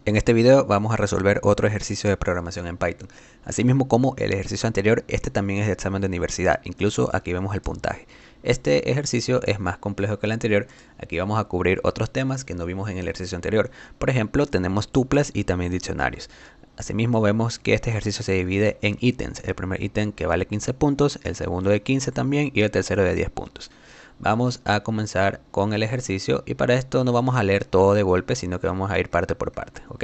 En este video vamos a resolver otro ejercicio de programación en Python. Asimismo como el ejercicio anterior, este también es de examen de universidad. Incluso aquí vemos el puntaje. Este ejercicio es más complejo que el anterior. Aquí vamos a cubrir otros temas que no vimos en el ejercicio anterior. Por ejemplo, tenemos tuplas y también diccionarios. Asimismo vemos que este ejercicio se divide en ítems. El primer ítem que vale 15 puntos, el segundo de 15 también y el tercero de 10 puntos. Vamos a comenzar con el ejercicio y para esto no vamos a leer todo de golpe, sino que vamos a ir parte por parte, ¿ok?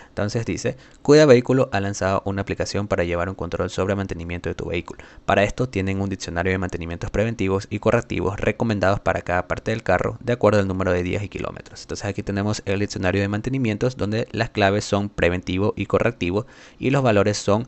Entonces dice, cuida vehículo ha lanzado una aplicación para llevar un control sobre mantenimiento de tu vehículo. Para esto tienen un diccionario de mantenimientos preventivos y correctivos recomendados para cada parte del carro de acuerdo al número de días y kilómetros. Entonces aquí tenemos el diccionario de mantenimientos donde las claves son preventivo y correctivo y los valores son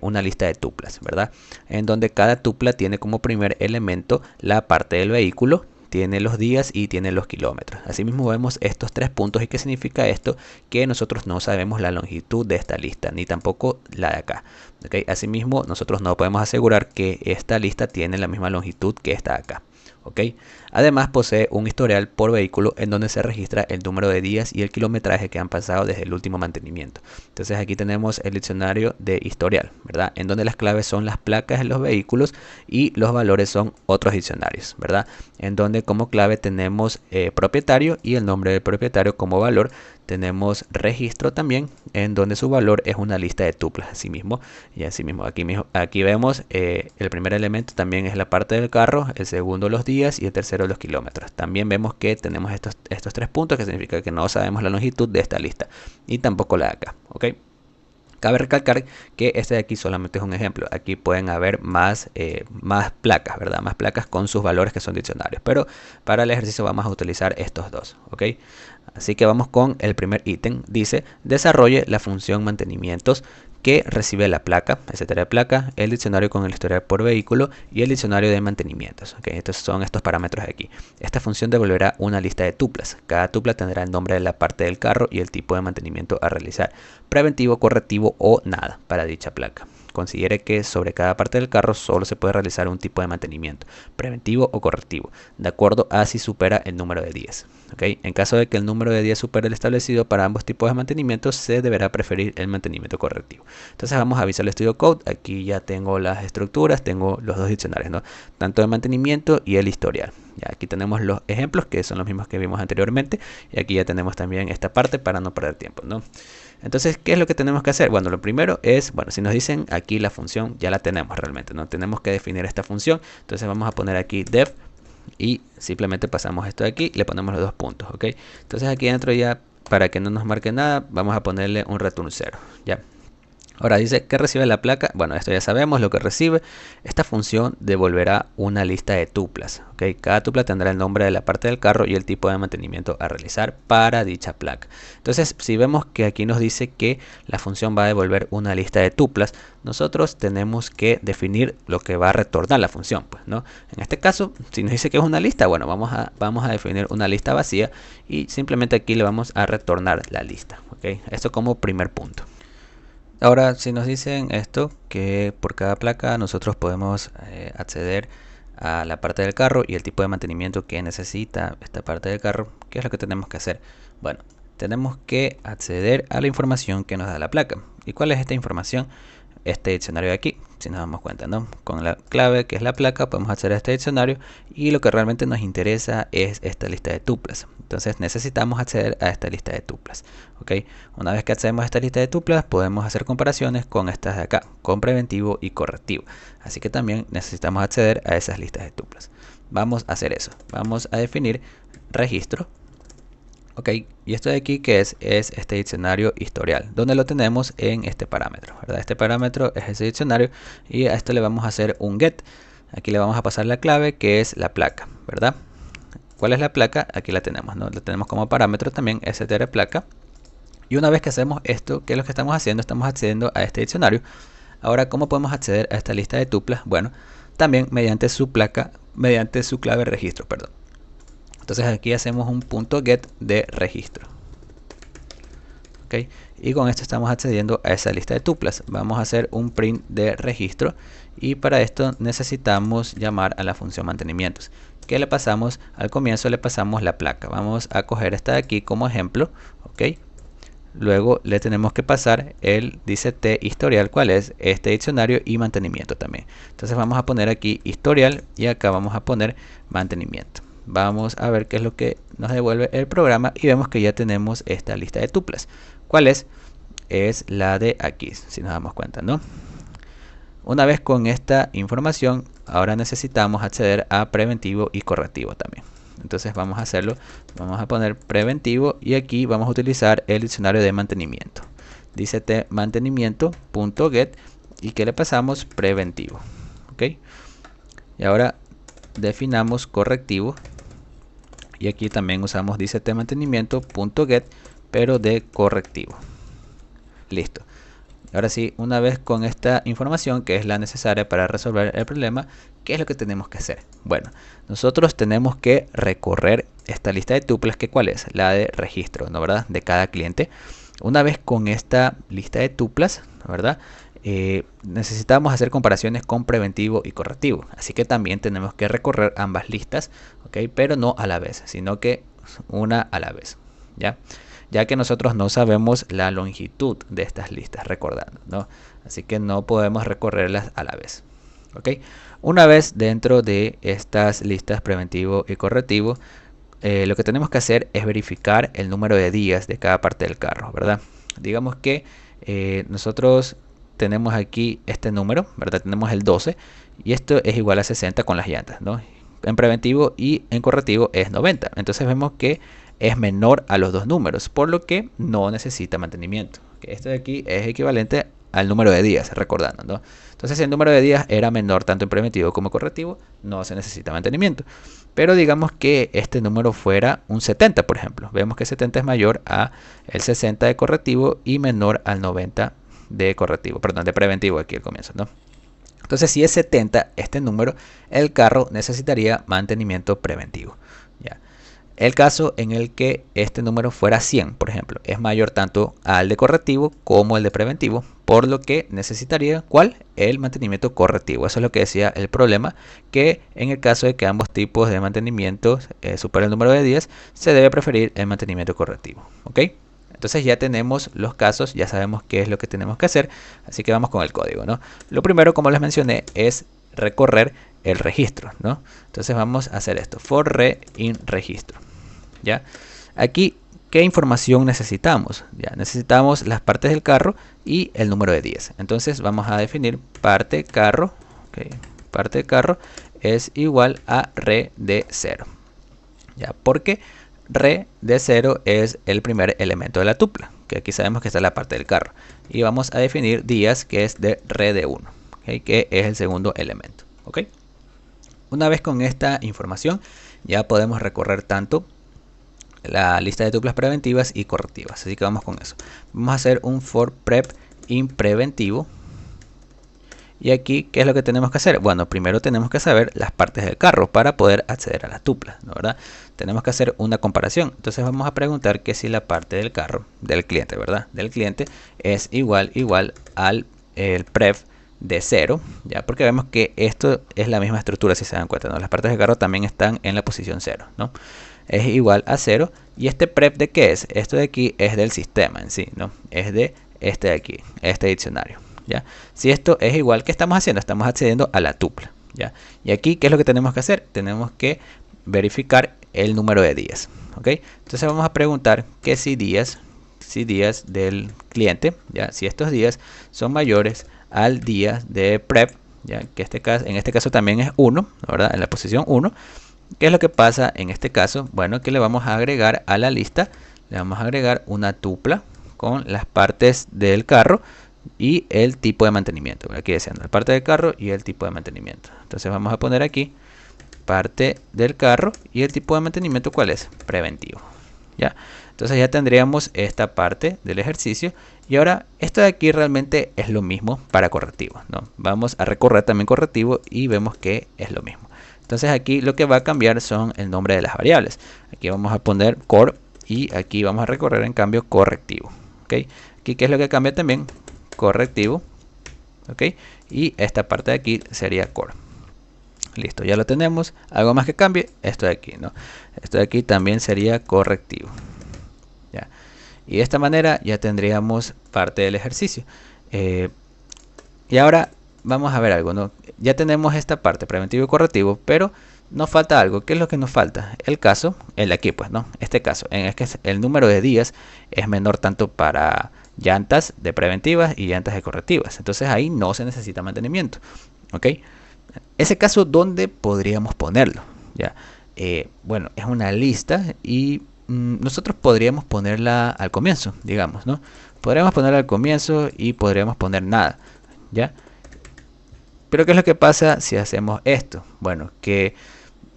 una lista de tuplas, ¿verdad? En donde cada tupla tiene como primer elemento la parte del vehículo, tiene los días y tiene los kilómetros. Asimismo vemos estos tres puntos. ¿Y qué significa esto? Que nosotros no sabemos la longitud de esta lista, ni tampoco la de acá. ¿Okay? Asimismo, nosotros no podemos asegurar que esta lista tiene la misma longitud que esta de acá. ¿Okay? Además posee un historial por vehículo en donde se registra el número de días y el kilometraje que han pasado desde el último mantenimiento. Entonces aquí tenemos el diccionario de historial, ¿verdad? En donde las claves son las placas de los vehículos y los valores son otros diccionarios, ¿verdad? En donde como clave tenemos propietario y el nombre del propietario como valor. Tenemos registro también, en donde su valor es una lista de tuplas, asimismo. Y asimismo, aquí vemos el primer elemento también es la parte del carro, el segundo los días y el tercero los kilómetros. También vemos que tenemos estos tres puntos, que significa que no sabemos la longitud de esta lista y tampoco la de acá, ¿ok? Cabe recalcar que este de aquí solamente es un ejemplo. Aquí pueden haber más placas, ¿verdad? Más placas con sus valores que son diccionarios. Pero para el ejercicio vamos a utilizar estos dos, ¿ok? Así que vamos con el primer ítem. Dice, desarrolle la función mantenimientos que recibe la placa, etcétera de placa, el diccionario con el historial por vehículo y el diccionario de mantenimientos. ¿Okay? Estos son estos parámetros de aquí. Esta función devolverá una lista de tuplas. Cada tupla tendrá el nombre de la parte del carro y el tipo de mantenimiento a realizar. Preventivo, correctivo o nada para dicha placa. Considere que sobre cada parte del carro solo se puede realizar un tipo de mantenimiento, preventivo o correctivo, de acuerdo a si supera el número de días. ¿Okay? En caso de que el número de días supere el establecido para ambos tipos de mantenimiento, se deberá preferir el mantenimiento correctivo. Entonces vamos a Visual Studio Code. Aquí ya tengo las estructuras, tengo los dos diccionarios, ¿no? Tanto el mantenimiento y el historial. Ya aquí tenemos los ejemplos que son los mismos que vimos anteriormente y aquí ya tenemos también esta parte para no perder tiempo, ¿no? Entonces, ¿qué es lo que tenemos que hacer? Bueno, lo primero es, bueno, si nos dicen aquí la función ya la tenemos realmente, no tenemos que definir esta función. Entonces vamos a poner aquí def y simplemente pasamos esto de aquí y le ponemos los dos puntos, ¿ok? Entonces aquí dentro ya, para que no nos marque nada, vamos a ponerle un return 0, ¿ya? Ahora dice que recibe la placa. Bueno, esto ya sabemos lo que recibe. Esta función devolverá una lista de tuplas. ¿Okay? Cada tupla tendrá el nombre de la parte del carro y el tipo de mantenimiento a realizar para dicha placa. Entonces, si vemos que aquí nos dice que la función va a devolver una lista de tuplas, nosotros tenemos que definir lo que va a retornar la función. Pues, ¿no? En este caso, si nos dice que es una lista, bueno, vamos a definir una lista vacía y simplemente aquí le vamos a retornar la lista. ¿Okay? Esto como primer punto. Ahora, si nos dicen esto, que por cada placa nosotros podemos acceder a la parte del carro y el tipo de mantenimiento que necesita esta parte del carro, ¿qué es lo que tenemos que hacer? Bueno, tenemos que acceder a la información que nos da la placa. ¿Y cuál es esta información? Este diccionario de aquí, si nos damos cuenta, ¿no? Con la clave que es la placa podemos acceder a este diccionario y lo que realmente nos interesa es esta lista de tuplas. Entonces necesitamos acceder a esta lista de tuplas, ¿ok? Una vez que accedemos a esta lista de tuplas podemos hacer comparaciones con estas de acá, con preventivo y correctivo. Así que también necesitamos acceder a esas listas de tuplas. Vamos a hacer eso. Vamos a definir registro. Ok, y esto de aquí que es este diccionario historial, donde lo tenemos en este parámetro, ¿verdad? Este parámetro es ese diccionario y a esto le vamos a hacer un get. Aquí le vamos a pasar la clave que es la placa, ¿verdad? ¿Cuál es la placa? Aquí la tenemos, ¿no? La tenemos como parámetro también, str placa. Y una vez que hacemos esto, ¿qué es lo que estamos haciendo? Estamos accediendo a este diccionario. Ahora, ¿cómo podemos acceder a esta lista de tuplas? Bueno, también mediante su placa, mediante su clave registro, perdón. Entonces aquí hacemos un punto get de registro. ¿Okay? Y con esto estamos accediendo a esa lista de tuplas. Vamos a hacer un print de registro y para esto necesitamos llamar a la función mantenimientos. ¿Qué le pasamos? Al comienzo le pasamos la placa. Vamos a coger esta de aquí como ejemplo. ¿Okay? luego le tenemos que pasar el DCT historial, cuál es este diccionario, y mantenimiento también. Entonces vamos a poner aquí historial y acá vamos a poner mantenimiento. Vamos a ver qué es lo que nos devuelve el programa y vemos que ya tenemos esta lista de tuplas. ¿Cuál es? Es la de aquí, si nos damos cuenta, ¿no? Una vez con esta información, ahora necesitamos acceder a preventivo y correctivo también. Entonces vamos a hacerlo, vamos a poner preventivo y aquí vamos a utilizar el diccionario de mantenimiento. Dice mantenimiento.get y que le pasamos preventivo. ¿Ok? Y ahora definamos correctivo y aquí también usamos mantenimiento.get pero de correctivo. Listo. Ahora sí, una vez con esta información que es la necesaria para resolver el problema, ¿qué es lo que tenemos que hacer? Bueno, nosotros tenemos que recorrer esta lista de tuplas, que ¿cuál es? La de registro, ¿no? ¿Verdad? De cada cliente. Una vez con esta lista de tuplas, ¿no? ¿Verdad? Necesitamos hacer comparaciones con preventivo y correctivo. Así que también tenemos que recorrer ambas listas, ¿ok? Pero no a la vez, sino que una a la vez, ¿ya? Ya que nosotros no sabemos la longitud de estas listas, recordando, ¿no? Así que no podemos recorrerlas a la vez. ¿Ok? Una vez dentro de estas listas preventivo y correctivo, lo que tenemos que hacer es verificar el número de días de cada parte del carro, ¿verdad? Digamos que nosotros tenemos aquí este número, ¿verdad? Tenemos el 12 y esto es igual a 60 con las llantas, ¿no? En preventivo y en correctivo es 90. Entonces vemos que es menor a los dos números, por lo que no necesita mantenimiento. Esto de aquí es equivalente al número de días, recordando, ¿no? Entonces, si el número de días era menor tanto en preventivo como correctivo, no se necesita mantenimiento. Pero digamos que este número fuera un 70, por ejemplo. Vemos que 70 es mayor a el 60 de correctivo y menor al 90 de correctivo, perdón, de preventivo aquí al comienzo, ¿no? Entonces, si es 70 este número, el carro necesitaría mantenimiento preventivo, ¿ya? El caso en el que este número fuera 100, por ejemplo, es mayor tanto al de correctivo como el de preventivo, por lo que necesitaría, ¿cuál? El mantenimiento correctivo. Eso es lo que decía el problema, que en el caso de que ambos tipos de mantenimiento superen el número de días, se debe preferir el mantenimiento correctivo. ¿Ok? Entonces ya tenemos los casos, ya sabemos qué es lo que tenemos que hacer, así que vamos con el código, ¿no? Lo primero, como les mencioné, es recorrer el registro, ¿no? Entonces vamos a hacer esto, for re in registro, ¿ya? Aquí, ¿qué información necesitamos? Ya necesitamos las partes del carro y el número de días. Entonces vamos a definir parte carro, okay, parte de carro es igual a re de 0, ¿ya? Porque re de 0 es el primer elemento de la tupla, que aquí sabemos que está en la parte del carro. Y vamos a definir días, que es de re de 1, ¿okay? Que es el segundo elemento, ¿ok? Una vez con esta información, ya podemos recorrer tanto la lista de tuplas preventivas y correctivas. Así que vamos con eso. Vamos a hacer un for prep in preventivo. Y aquí, ¿qué es lo que tenemos que hacer? Bueno, primero tenemos que saber las partes del carro para poder acceder a las tuplas, ¿no? ¿Verdad? Tenemos que hacer una comparación. Entonces vamos a preguntar que si la parte del carro, del cliente, ¿verdad? Del cliente es igual al el pref de 0, ¿ya? Porque vemos que esto es la misma estructura, si se dan cuenta, ¿no? Las partes del carro también están en la posición 0, ¿no? Es igual a 0. ¿Y este prep de qué es? Esto de aquí es del sistema en sí, ¿no? Es de este de aquí, este diccionario, ¿ya? Si esto es igual, ¿qué estamos haciendo? Estamos accediendo a la tupla, ¿ya? Y aquí, ¿qué es lo que tenemos que hacer? Tenemos que verificar el número de días, ¿ok? Entonces vamos a preguntar que si días del cliente, ¿ya? Si estos días son mayores al día de prep, ¿ya? Que en este caso también es 1, ¿verdad? En la posición 1. ¿Qué es lo que pasa en este caso? Bueno, que le vamos a agregar a la lista, le vamos a agregar una tupla con las partes del carro y el tipo de mantenimiento. Aquí diciendo la parte del carro y el tipo de mantenimiento. Entonces vamos a poner aquí parte del carro y el tipo de mantenimiento, ¿cuál es? Preventivo, ¿ya? Entonces ya tendríamos esta parte del ejercicio. Y ahora esto de aquí realmente es lo mismo para correctivo, ¿no? Vamos a recorrer también correctivo y vemos que es lo mismo. Entonces aquí lo que va a cambiar son el nombre de las variables. Aquí vamos a poner core y aquí vamos a recorrer en cambio correctivo, ¿ok? Aquí, ¿qué es lo que cambia también? Correctivo, ¿ok? Y esta parte de aquí sería core. Listo, ya lo tenemos. Algo más que cambie, esto de aquí, ¿no? Esto de aquí también sería correctivo, ¿ya? Y de esta manera ya tendríamos parte del ejercicio. Y ahora vamos a ver algo, ¿no? Ya tenemos esta parte, preventivo y correctivo, pero nos falta algo. ¿Qué es lo que nos falta? El caso, el de aquí, pues, ¿no? Este caso, en el que el número de días es menor tanto para llantas de preventivas y llantas de correctivas. Entonces ahí no se necesita mantenimiento, ¿ok? Ese caso, ¿dónde podríamos ponerlo? ¿Ya? Bueno, es una lista y nosotros podríamos ponerla al comienzo, digamos, ¿no? Podríamos ponerla al comienzo y podríamos poner nada, ¿ya? Pero ¿qué es lo que pasa si hacemos esto? Bueno, que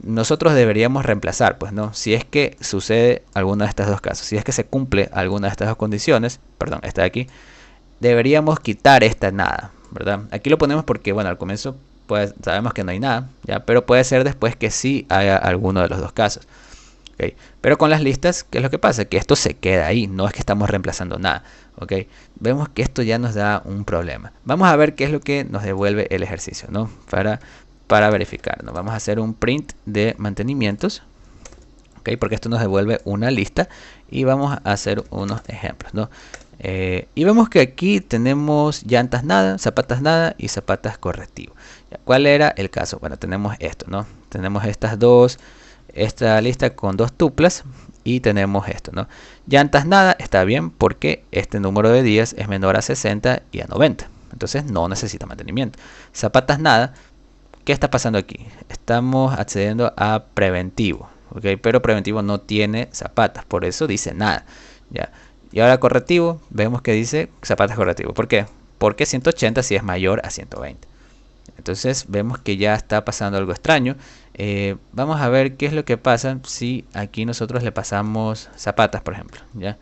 nosotros deberíamos reemplazar, pues, ¿no? Si es que sucede alguno de estos dos casos, si es que se cumple alguna de estas dos condiciones, perdón, esta de aquí, deberíamos quitar esta nada, ¿verdad? Aquí lo ponemos porque, bueno, al comienzo pues sabemos que no hay nada, ¿ya? Pero puede ser después que sí haya alguno de los dos casos. ¿Okay? Pero con las listas, ¿qué es lo que pasa? Que esto se queda ahí, no es que estamos reemplazando nada. ¿Okay? Vemos que esto ya nos da un problema. Vamos a ver qué es lo que nos devuelve el ejercicio, ¿no? Para verificar, ¿no? Vamos a hacer un print de mantenimientos, ¿okay? Porque esto nos devuelve una lista y vamos a hacer unos ejemplos, ¿no? Y vemos que aquí tenemos llantas nada, zapatas nada y zapatas correctivo. ¿Cuál era el caso? Bueno, tenemos esto, ¿no? Tenemos esta lista con dos tuplas y tenemos esto, ¿no? Llantas nada está bien porque este número de días es menor a 60 y a 90. Entonces no necesita mantenimiento. Zapatas nada, ¿qué está pasando aquí? Estamos accediendo a preventivo, ¿ok? Pero preventivo no tiene zapatas, por eso dice nada, ¿ya? Y ahora correctivo, vemos que dice zapatas correctivo. ¿Por qué? Porque 180 si es mayor a 120. Entonces vemos que ya está pasando algo extraño. Vamos a ver qué es lo que pasa si aquí nosotros le pasamos zapatas, por ejemplo. ¿Ya?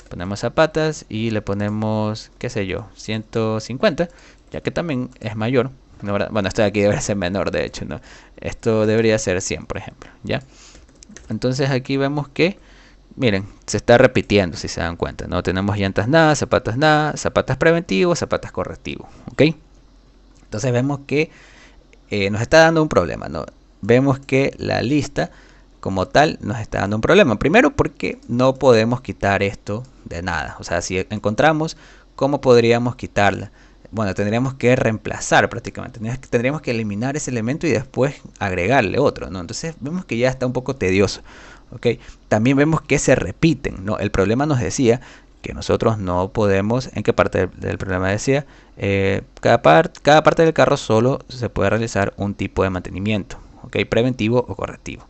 Ponemos zapatas y le ponemos, qué sé yo, 150, ya que también es mayor. ¿No? Bueno, esto de aquí debería ser menor, de hecho, ¿no? Esto debería ser 100, por ejemplo. ¿Ya? Entonces aquí vemos que, miren, se está repitiendo, si se dan cuenta, ¿no? Tenemos llantas nada, zapatas preventivo, zapatas correctivo, ¿ok? Entonces vemos que nos está dando un problema, ¿no? Vemos que la lista como tal nos está dando un problema. Primero porque no podemos quitar esto de nada. O sea, si encontramos cómo podríamos quitarla, bueno, tendríamos que reemplazar prácticamente. Tendríamos que eliminar ese elemento y después agregarle otro, ¿no? Entonces vemos que ya está un poco tedioso. ¿Okay? También vemos que se repiten, ¿no? El problema nos decía que nosotros no podemos, ¿en qué parte del problema decía? Cada parte del carro solo se puede realizar un tipo de mantenimiento, ¿okay? Preventivo o correctivo.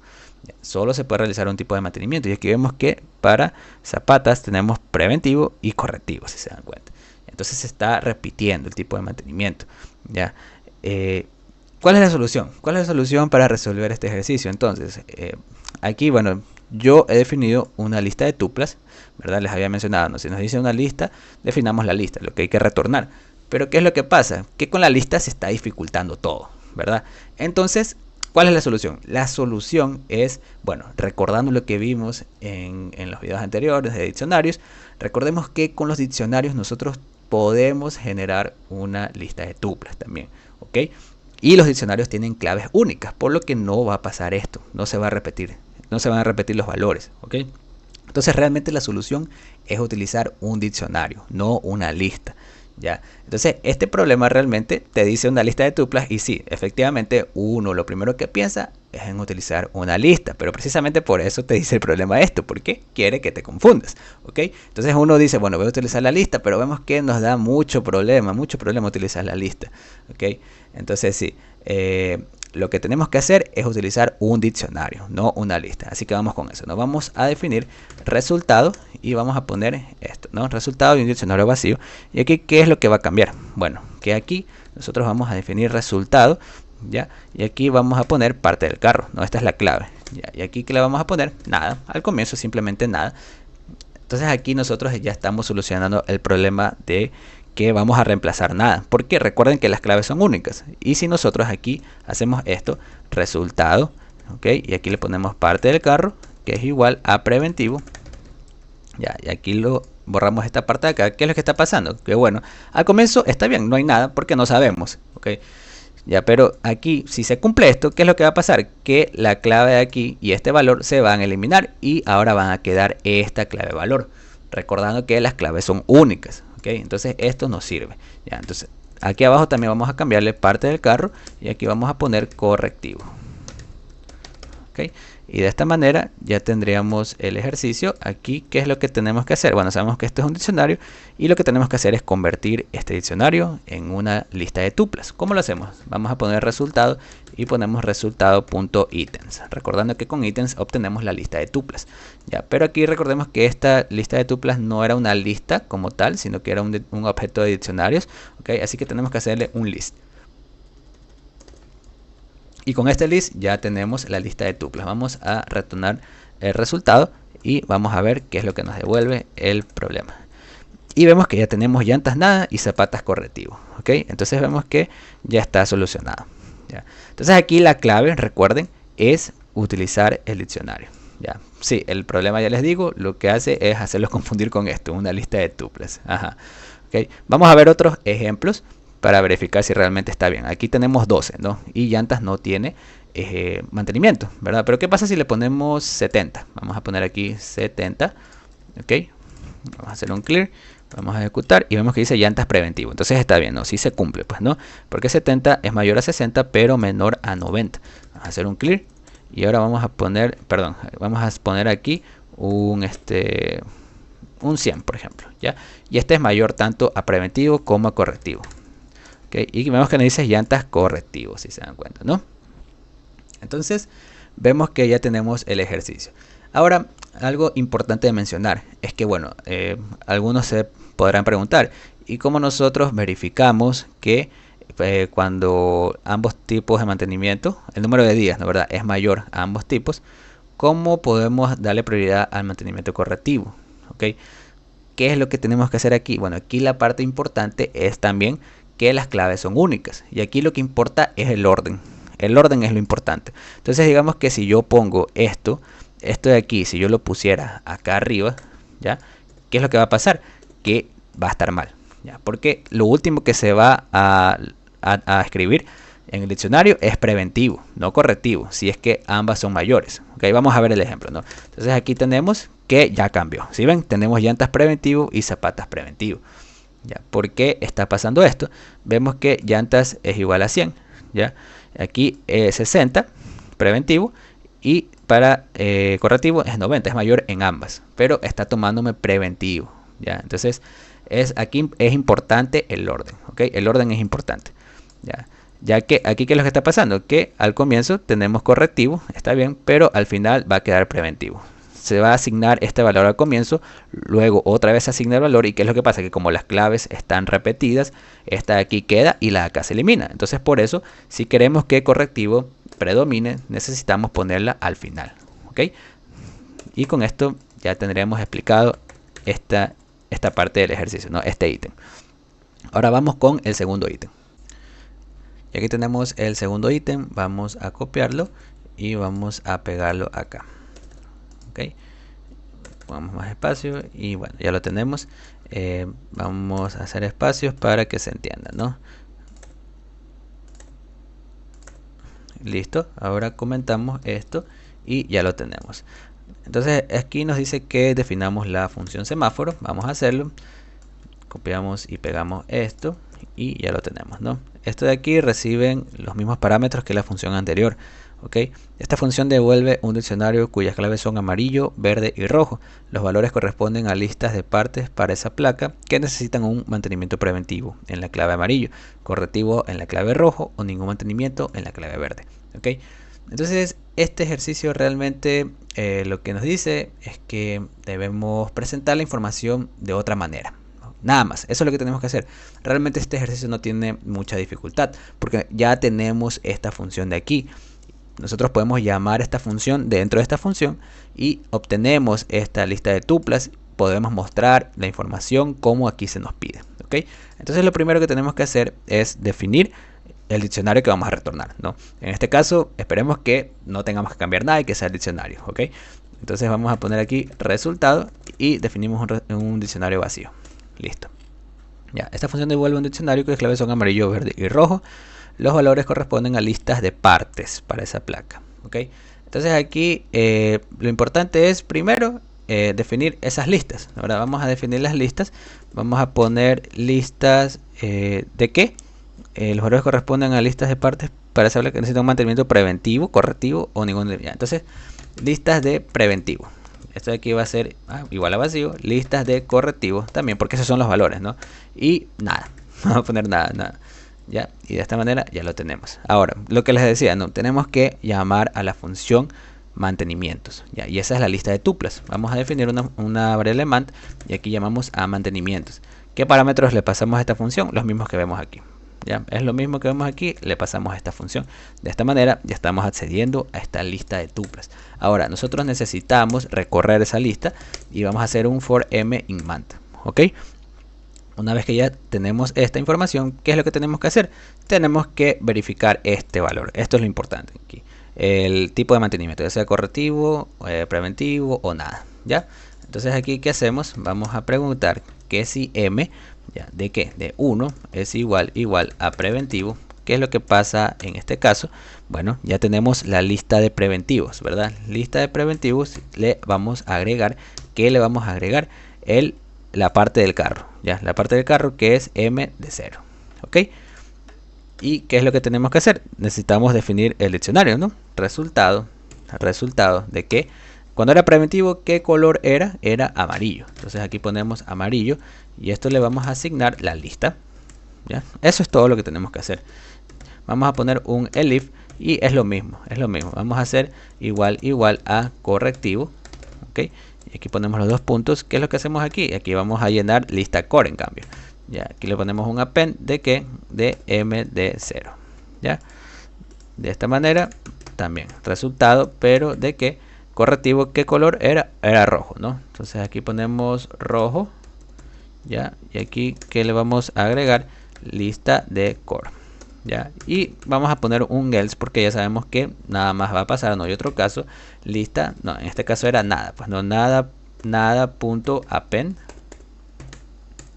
Solo se puede realizar un tipo de mantenimiento y aquí vemos que para zapatas tenemos preventivo y correctivo, si se dan cuenta. Entonces se está repitiendo el tipo de mantenimiento, ¿ya? ¿Cuál es la solución? ¿Cuál es la solución para resolver este ejercicio? Entonces, aquí, bueno, yo he definido una lista de tuplas, ¿verdad? Les había mencionado, ¿no? Si nos dice una lista, definamos la lista, lo que hay que retornar. Pero ¿qué es lo que pasa? Que con la lista se está dificultando todo, ¿verdad? Entonces, ¿cuál es la solución? La solución es, bueno, recordando lo que vimos en los videos anteriores de diccionarios, recordemos que con los diccionarios nosotros podemos generar una lista de tuplas también, ¿ok? Y los diccionarios tienen claves únicas, por lo que no va a pasar esto, no se va a repetir, no se van a repetir los valores, ¿ok? Entonces realmente la solución es utilizar un diccionario, no una lista, ¿ya? Entonces este problema realmente te dice una lista de tuplas y sí, efectivamente uno lo primero que piensa es en utilizar una lista, pero precisamente por eso te dice el problema esto, porque quiere que te confundas, ¿ok? Entonces uno dice, bueno, voy a utilizar la lista, pero vemos que nos da mucho problema utilizar la lista, ¿ok? Entonces sí, lo que tenemos que hacer es utilizar un diccionario, no una lista. Así que vamos con eso. Nos vamos a definir resultado y vamos a poner esto, ¿no? Resultado y un diccionario vacío. Y aquí, ¿qué es lo que va a cambiar? Bueno, que aquí nosotros vamos a definir resultado, ¿ya? Y aquí vamos a poner parte del carro, ¿no? Esta es la clave, ¿ya? Y aquí, ¿qué le vamos a poner? Nada. Al comienzo simplemente nada. Entonces aquí nosotros ya estamos solucionando el problema de que vamos a reemplazar nada, porque recuerden que las claves son únicas. Y si nosotros aquí hacemos esto, resultado, ¿ok? Y aquí le ponemos parte del carro, que es igual a preventivo, ya, y aquí lo borramos esta parte de acá. ¿Qué es lo que está pasando? Que bueno, al comienzo está bien, no hay nada porque no sabemos, ¿ok? Ya, pero aquí, si se cumple esto, ¿qué es lo que va a pasar? Que la clave de aquí y este valor se van a eliminar y ahora van a quedar esta clave valor, recordando que las claves son únicas, ¿ok? Entonces esto nos sirve, ¿ya? Entonces aquí abajo también vamos a cambiarle parte del carro y aquí vamos a poner correctivo, ¿ok? Y de esta manera ya tendríamos el ejercicio. Aquí, ¿qué es lo que tenemos que hacer? Bueno, sabemos que esto es un diccionario y lo que tenemos que hacer es convertir este diccionario en una lista de tuplas. ¿Cómo lo hacemos? Vamos a poner resultado y ponemos resultado.items, recordando que con ítems obtenemos la lista de tuplas, ¿ya? Pero aquí recordemos que esta lista de tuplas no era una lista como tal, sino que era un objeto de diccionarios, ¿ok? Así que tenemos que hacerle un list. Y con este list ya tenemos la lista de tuplas. Vamos a retornar el resultado y vamos a ver qué es lo que nos devuelve el problema. Y vemos que ya tenemos llantas nada y zapatas correctivo, ¿ok? Entonces vemos que ya está solucionado, ¿ya? Entonces aquí la clave, recuerden, es utilizar el diccionario, ¿ya? Sí, el problema, ya les digo, lo que hace es hacerlos confundir con esto, una lista de tuplas. Ajá. ¿Ok? Vamos a ver otros ejemplos para verificar si realmente está bien. Aquí tenemos 12, ¿no? Y llantas no tiene mantenimiento, ¿verdad? Pero ¿qué pasa si le ponemos 70? Vamos a poner aquí 70, ¿ok? Vamos a hacer un clear, vamos a ejecutar y vemos que dice llantas preventivo. Entonces está bien, ¿no? Sí se cumple, pues, ¿no? Porque 70 es mayor a 60, pero menor a 90. Vamos a hacer un clear y ahora vamos a poner, perdón, vamos a poner aquí un 100, por ejemplo, ¿ya? Y este es mayor tanto a preventivo como a correctivo. Okay, y vemos que nos dice llantas correctivos, si se dan cuenta, ¿no? Entonces vemos que ya tenemos el ejercicio. Ahora, algo importante de mencionar es que, bueno, algunos se podrán preguntar, ¿y cómo nosotros verificamos que cuando ambos tipos de mantenimiento, el número de días, ¿no, verdad?, es mayor a ambos tipos, ¿cómo podemos darle prioridad al mantenimiento correctivo? ¿Okay? ¿Qué es lo que tenemos que hacer aquí? Bueno, aquí la parte importante es también que las claves son únicas. Y aquí lo que importa es el orden. El orden es lo importante. Entonces digamos que si yo pongo esto de aquí, si yo lo pusiera acá arriba, ¿ya? ¿Qué es lo que va a pasar? Que va a estar mal, ¿ya? Porque lo último que se va a escribir en el diccionario es preventivo, no correctivo, si es que ambas son mayores. ¿Okay? Vamos a ver el ejemplo, ¿no? Entonces aquí tenemos que ya cambió. ¿Sí ven? Tenemos llantas preventivo y zapatas preventivo. ¿Ya? ¿Por qué está pasando esto? Vemos que llantas es igual a 100, ¿ya? Aquí 60 preventivo y para correctivo es 90, es mayor en ambas, pero está tomándome preventivo, ¿ya? Entonces aquí es importante el orden, ¿ok? El orden es importante, ya que aquí ¿qué es lo que está pasando? Que al comienzo tenemos correctivo, está bien, pero al final va a quedar preventivo. Se va a asignar este valor al comienzo, luego otra vez se asigna el valor y ¿qué es lo que pasa? Que como las claves están repetidas, esta de aquí queda y la de acá se elimina. Entonces por eso, si queremos que correctivo predomine, necesitamos ponerla al final, ¿ok? Y con esto ya tendremos explicado esta parte del ejercicio, ¿no? Este ítem. Ahora vamos con el segundo ítem. Y aquí tenemos el segundo ítem, vamos a copiarlo y vamos a pegarlo acá. Okay. Pongamos más espacio y bueno, ya lo tenemos. Vamos a hacer espacios para que se entienda, ¿no? Listo, ahora comentamos esto y ya lo tenemos. Entonces aquí nos dice que definamos la función semáforo. Vamos a hacerlo. Copiamos y pegamos esto y ya lo tenemos, ¿no? Esto de aquí reciben los mismos parámetros que la función anterior. ¿Okay? Esta función devuelve un diccionario cuyas claves son amarillo, verde y rojo. Los valores corresponden a listas de partes para esa placa que necesitan un mantenimiento preventivo en la clave amarillo, correctivo en la clave rojo o ningún mantenimiento en la clave verde. ¿Okay? Entonces este ejercicio realmente lo que nos dice es que debemos presentar la información de otra manera. Nada más, eso es lo que tenemos que hacer. Realmente este ejercicio no tiene mucha dificultad porque ya tenemos esta función de aquí. Nosotros podemos llamar esta función dentro de esta función y obtenemos esta lista de tuplas. Podemos mostrar la información como aquí se nos pide, ¿okay? Entonces lo primero que tenemos que hacer es definir el diccionario que vamos a retornar, ¿no? En este caso esperemos que no tengamos que cambiar nada y que sea el diccionario, ¿ok? Entonces vamos a poner aquí resultado y definimos un diccionario vacío. Listo. Ya, esta función devuelve un diccionario cuyas claves son amarillo, verde y rojo. Los valores corresponden a listas de partes para esa placa, ¿ok? Entonces aquí lo importante es primero definir esas listas. Ahora vamos a definir las listas. Vamos a poner listas de qué. Los valores corresponden a listas de partes para saber que necesita un mantenimiento preventivo, correctivo o ningún. Entonces, listas de preventivo. Esto de aquí va a ser igual a vacío. Listas de correctivo también, porque esos son los valores, ¿no? Y nada. Vamos a poner nada. ¿Ya? Y de esta manera ya lo tenemos. Ahora, lo que les decía, no tenemos que llamar a la función mantenimientos, ¿ya? Y esa es la lista de tuplas. Vamos a definir una variable mant y aquí llamamos a mantenimientos. ¿Qué parámetros le pasamos a esta función? Los mismos que vemos aquí, ¿ya? Es lo mismo que vemos aquí, le pasamos a esta función. De esta manera ya estamos accediendo a esta lista de tuplas. Ahora, nosotros necesitamos recorrer esa lista y vamos a hacer un for m in mant, ¿ok? Una vez que ya tenemos esta información, ¿qué es lo que tenemos que hacer? Tenemos que verificar este valor. Esto es lo importante aquí. El tipo de mantenimiento, ya sea correctivo, preventivo o nada, ¿ya? Entonces aquí, ¿qué hacemos? Vamos a preguntar que si m, ¿ya? ¿De qué? De 1 es igual a preventivo. ¿Qué es lo que pasa en este caso? Bueno, ya tenemos la lista de preventivos, ¿verdad? Lista de preventivos, le vamos a agregar, ¿qué le vamos a agregar? La parte del carro, ¿ya? La parte del carro que es m de 0, ¿ok? ¿Y qué es lo que tenemos que hacer? Necesitamos definir el diccionario, ¿no? Resultado de que cuando era preventivo, ¿qué color era? Era amarillo. Entonces aquí ponemos amarillo y esto le vamos a asignar la lista, ¿ya? Eso es todo lo que tenemos que hacer. Vamos a poner un elif y es lo mismo. Vamos a hacer igual a correctivo, ¿ok? Y aquí ponemos los dos puntos. ¿Qué es lo que hacemos aquí? Aquí vamos a llenar lista core en cambio. Ya, aquí le ponemos un append de que de m de 0, ¿ya? De esta manera también resultado, pero de que correctivo, ¿qué color era? Era rojo, ¿no? Entonces aquí ponemos rojo, ¿ya? Y aquí que le vamos a agregar lista de core, ¿ya? Y vamos a poner un else porque ya sabemos que nada más va a pasar, no hay otro caso. Lista, no, en este caso era nada, pues no, nada punto append,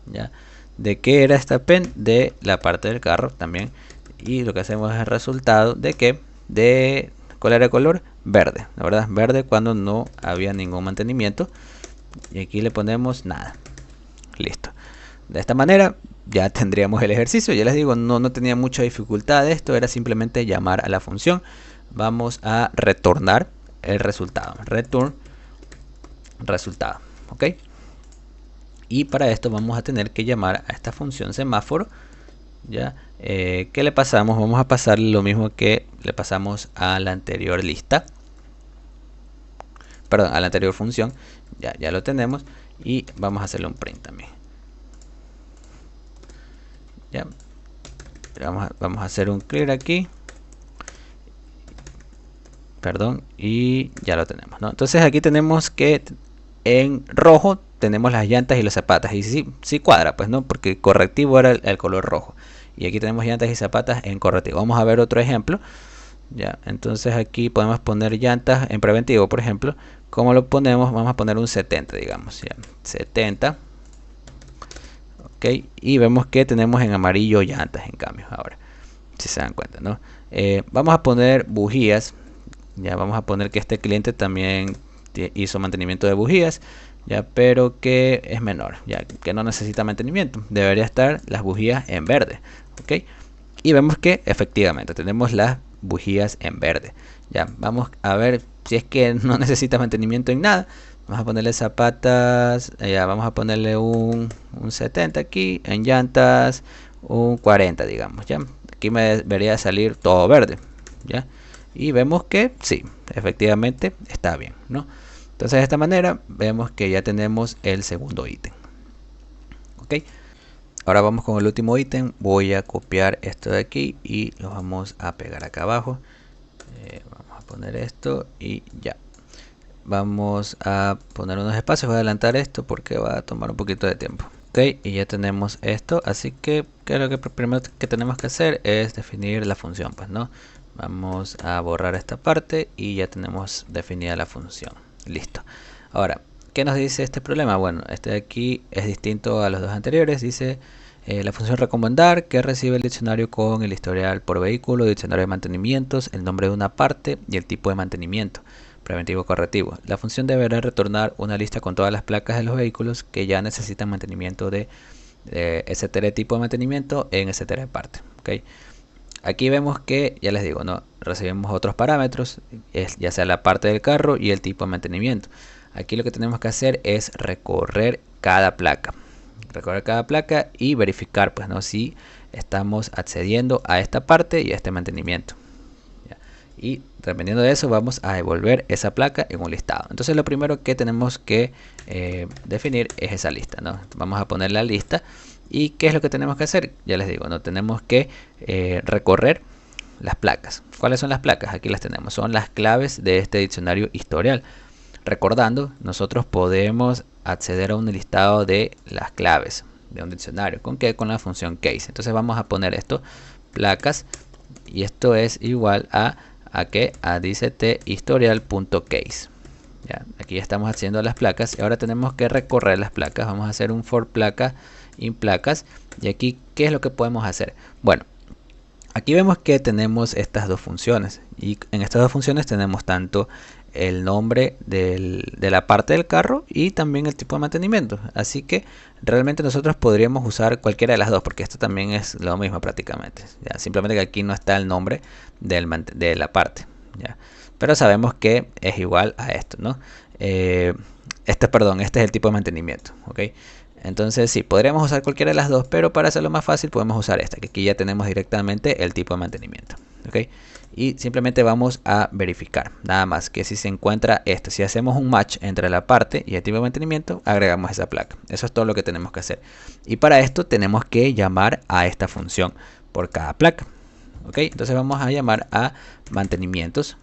¿ya? ¿De qué era esta append? De la parte del carro también. Y lo que hacemos es el resultado de que ¿cuál era el color? Verde, la verdad, verde cuando no había ningún mantenimiento. Y aquí le ponemos nada. Listo. De esta manera ya tendríamos el ejercicio. Ya les digo, no tenía mucha dificultad esto, era simplemente llamar a la función. Vamos a retornar el resultado. Return resultado, ¿ok? Y para esto vamos a tener que llamar a esta función semáforo, ¿ya? ¿Qué le pasamos? Vamos a pasarle lo mismo que le pasamos a la anterior lista, perdón, a la anterior función. Ya lo tenemos y vamos a hacerle un print también, ¿ya? Vamos a hacer un clear aquí, perdón, y ya lo tenemos, ¿no? Entonces aquí tenemos que en rojo tenemos las llantas y los zapatas y sí cuadra, pues no, porque correctivo era el color rojo y aquí tenemos llantas y zapatas en correctivo. Vamos a ver otro ejemplo, ya. Entonces aquí podemos poner llantas en preventivo, por ejemplo. ¿Cómo lo ponemos? Vamos a poner un 70, digamos, ya. 70, ok, y vemos que tenemos en amarillo llantas en cambio. Ahora, si se dan cuenta, ¿no? Vamos a poner bujías, ya. Vamos a poner que este cliente también hizo mantenimiento de bujías, ya, pero que es menor, ya que no necesita mantenimiento. Debería estar las bujías en verde, ok, y vemos que efectivamente tenemos las bujías en verde. Ya, vamos a ver si es que no necesita mantenimiento en nada. Vamos a ponerle zapatas, ya, vamos a ponerle un 70 aquí, en llantas un 40, digamos, ya. Aquí me debería salir todo verde, ya. Y vemos que sí, efectivamente está bien, ¿no? Entonces de esta manera vemos que ya tenemos el segundo ítem. Ok. Ahora vamos con el último ítem. Voy a copiar esto de aquí y lo vamos a pegar acá abajo. Vamos a poner esto y ya. Vamos a poner unos espacios. Voy a adelantar esto porque va a tomar un poquito de tiempo. Ok, y ya tenemos esto. Así que lo que primero que tenemos que hacer es definir la función, pues, ¿no? Vamos a borrar esta parte y ya tenemos definida la función. Listo. Ahora, ¿qué nos dice este problema? Bueno, este de aquí es distinto a los dos anteriores. Dice la función recomendar que recibe el diccionario con el historial por vehículo, diccionario de mantenimientos, el nombre de una parte y el tipo de mantenimiento. preventivo correctivo. La función deberá retornar una lista con todas las placas de los vehículos que ya necesitan mantenimiento de STR tipo de mantenimiento en STR parte. ¿Okay? Aquí vemos que, ya les digo, no recibimos otros parámetros, ya sea la parte del carro y el tipo de mantenimiento. Aquí lo que tenemos que hacer es recorrer cada placa. Y verificar, pues, ¿no?, si estamos accediendo a esta parte y a este mantenimiento. ¿Ya? Y dependiendo de eso vamos a devolver esa placa en un listado. Entonces lo primero que tenemos que definir es esa lista, ¿no? Vamos a poner la lista. ¿Y qué es lo que tenemos que hacer? Ya les digo, no tenemos que recorrer las placas. ¿Cuáles son las placas? Aquí las tenemos. Son las claves de este diccionario historial. Recordando, nosotros podemos acceder a un listado de las claves de un diccionario. ¿Con qué? Con la función case. Entonces vamos a poner esto, placas, y esto es igual a ¿qué? A dct historial.case. Ya, aquí estamos haciendo las placas y ahora tenemos que recorrer las placas. Vamos a hacer un for placa in placas. Y aquí, ¿qué es lo que podemos hacer? Bueno, aquí vemos que tenemos estas dos funciones. Y en estas dos funciones tenemos tanto el nombre de la parte del carro y también el tipo de mantenimiento. Así que realmente nosotros podríamos usar cualquiera de las dos, porque esto también es lo mismo prácticamente. ¿Ya? Simplemente que aquí no está el nombre de la parte. ¿Ya? Pero sabemos que es igual a esto, ¿no? Este es el tipo de mantenimiento. ¿Okay? Entonces sí, podríamos usar cualquiera de las dos, pero para hacerlo más fácil podemos usar esta, que aquí ya tenemos directamente el tipo de mantenimiento. ¿Okay? Y simplemente vamos a verificar, nada más que si se encuentra esto, si hacemos un match entre la parte y el tipo de mantenimiento, agregamos esa placa. Eso es todo lo que tenemos que hacer. Y para esto tenemos que llamar a esta función por cada placa. ¿Okay? Entonces vamos a llamar a mantenimientos,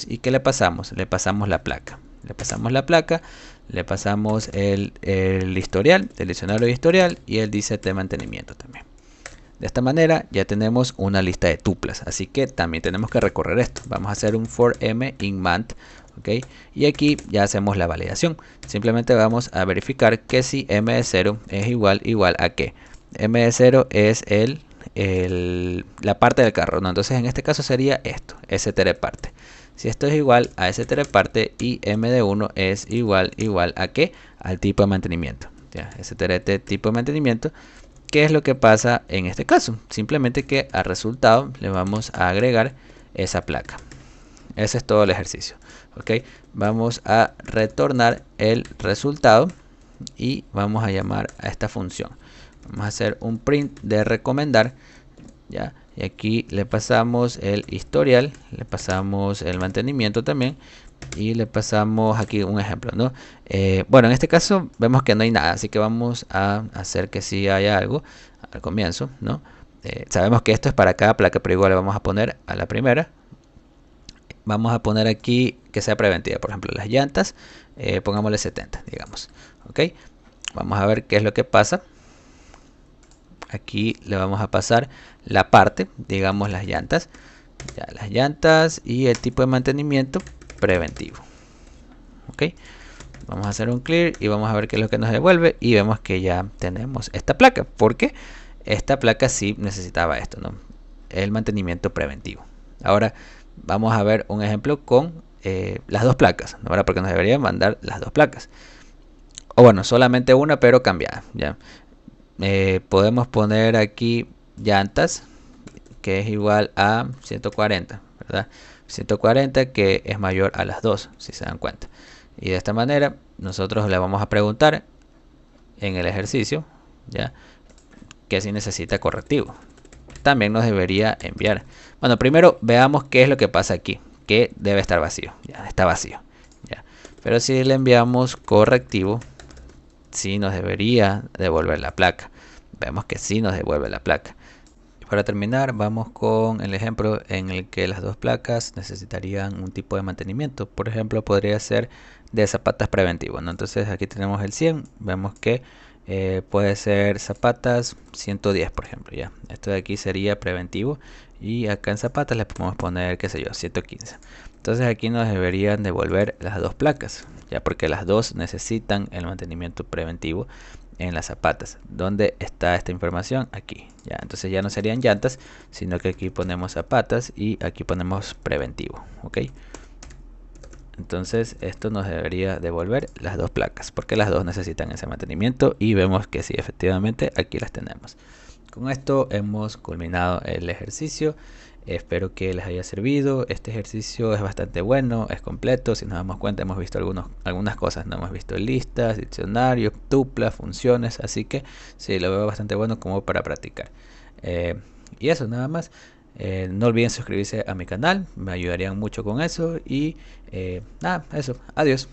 y ¿qué le pasamos? Le pasamos la placa. Le pasamos el historial, el diccionario de historial y el dct de mantenimiento también. De esta manera ya tenemos una lista de tuplas, así que también tenemos que recorrer esto. Vamos a hacer un for m in mant, ¿okay? Y aquí ya hacemos la validación. Simplemente vamos a verificar que si m de 0 es igual a qué. M de 0 es la parte del carro, ¿no? Entonces en este caso sería esto, str parte. Si esto es igual a str parte y m de 1 es igual a qué, al tipo de mantenimiento. Ya, strt tipo de mantenimiento. ¿Qué es lo que pasa en este caso? Simplemente que al resultado le vamos a agregar esa placa. Ese es todo el ejercicio. ¿Okay? Vamos a retornar el resultado y vamos a llamar a esta función. Vamos a hacer un print de recomendar. ¿Ya? Y aquí le pasamos el historial, le pasamos el mantenimiento también. Y le pasamos aquí un ejemplo, ¿no? Bueno, en este caso vemos que no hay nada, así que vamos a hacer que sí haya algo al comienzo, ¿no? Sabemos que esto es para cada placa, pero igual le vamos a poner a la primera. Vamos a poner aquí que sea preventiva, por ejemplo, las llantas, pongámosle 70, digamos. ¿Ok? Vamos a ver qué es lo que pasa. Aquí le vamos a pasar la parte, digamos las llantas. Ya, las llantas y el tipo de mantenimiento preventivo. Ok, vamos a hacer un clear y vamos a ver qué es lo que nos devuelve y vemos que ya tenemos esta placa, porque esta placa sí necesitaba esto, ¿no? El mantenimiento preventivo. Ahora vamos a ver un ejemplo con las dos placas, ¿no? Ahora, porque nos deberían mandar las dos placas, o bueno, solamente una pero cambiada. Ya podemos poner aquí llantas, que es igual a 140, ¿verdad? 140 que es mayor a las 2, si se dan cuenta. Y de esta manera nosotros le vamos a preguntar en el ejercicio, ¿ya?, que si necesita correctivo. También nos debería enviar. Bueno, primero veamos qué es lo que pasa aquí, que debe estar vacío. Ya está vacío, ¿ya? Pero si le enviamos correctivo, sí nos debería devolver la placa. Vemos que sí nos devuelve la placa. Para terminar, vamos con el ejemplo en el que las dos placas necesitarían un tipo de mantenimiento. Por ejemplo, podría ser de zapatas preventivo, ¿no? Entonces aquí tenemos el 100. Vemos que puede ser zapatas 110, por ejemplo. Ya, esto de aquí sería preventivo. Y acá en zapatas le podemos poner, qué sé yo, 115. Entonces aquí nos deberían devolver las dos placas, ya, porque las dos necesitan el mantenimiento preventivo en las zapatas. ¿Dónde está esta información? Aquí. Ya, entonces ya no serían llantas, sino que aquí ponemos zapatas y aquí ponemos preventivo. ¿Ok? Entonces esto nos debería devolver las dos placas, porque las dos necesitan ese mantenimiento, y vemos que sí, efectivamente aquí las tenemos. Con esto hemos culminado el ejercicio. Espero que les haya servido. Este ejercicio es bastante bueno, es completo. Si nos damos cuenta, hemos visto algunas cosas. No hemos visto listas, diccionarios, tuplas, funciones. Así que sí, lo veo bastante bueno como para practicar. Y eso, nada más. No olviden suscribirse a mi canal, me ayudarían mucho con eso. Y nada, eso. Adiós.